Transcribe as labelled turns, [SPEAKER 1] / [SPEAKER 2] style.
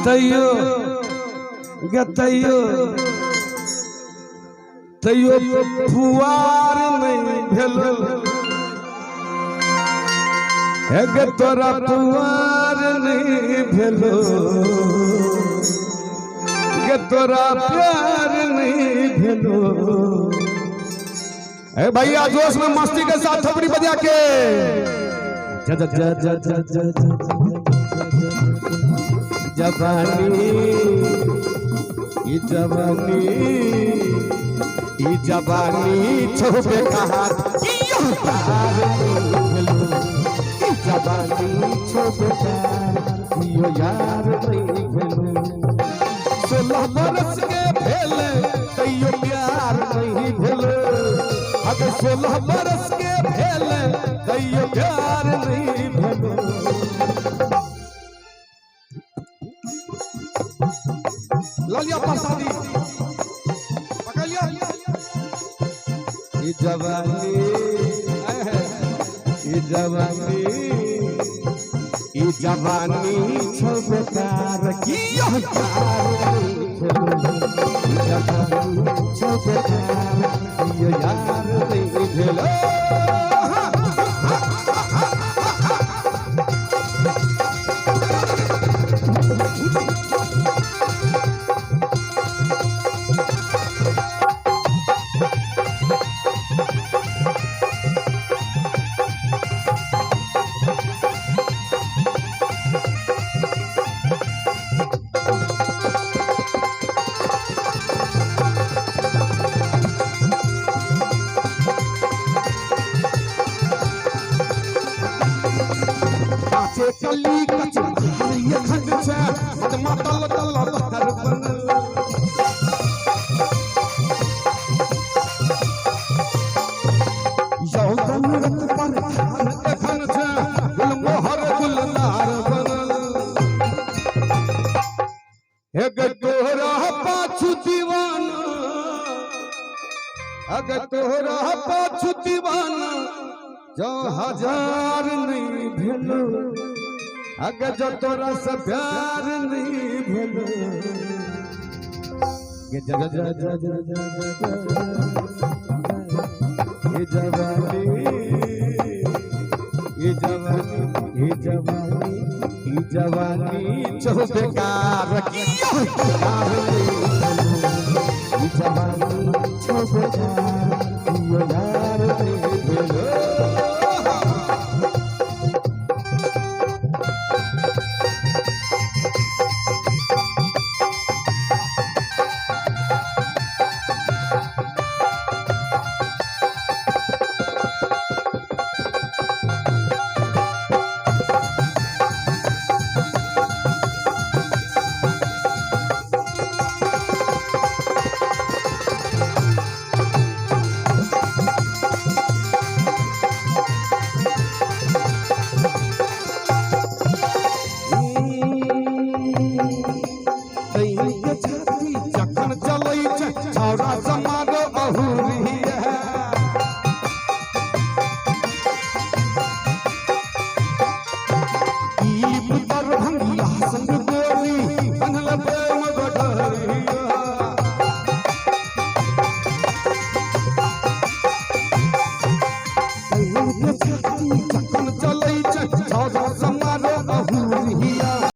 [SPEAKER 1] तैयो तैयो फुआर नहीं भेलो गे तोरा फुआर नहीं भेलो गे तोरा प्यार नहीं भेलो। भैया जोश में मस्ती के साथ थपड़ी बजा के जवानी छोटे कहा जवानी छोटे यार नहीं भेलो 16 बरस के भेले कहियो प्यार नहीं भेलो अगर 16 बरस के भेले कहियो प्यार नहीं भेलो। ललिया प्रसादी पकड़िया ये जवानी छोबेकार की छोबेकार यार नहीं भेलो। कली कचरिया खंड छे मदमा तल तल हर बनल यौवन रत पर खान एखन छे गुल मोहर गुलनार बनल हे गे तोरा पाछू दीवाना अगर तोरा पाछू दीवाना जो हजार नहीं भेलो अगर जो तोरा से प्यार नहीं भेलो ये जवानी छोबेकार की जवानी छोबेकार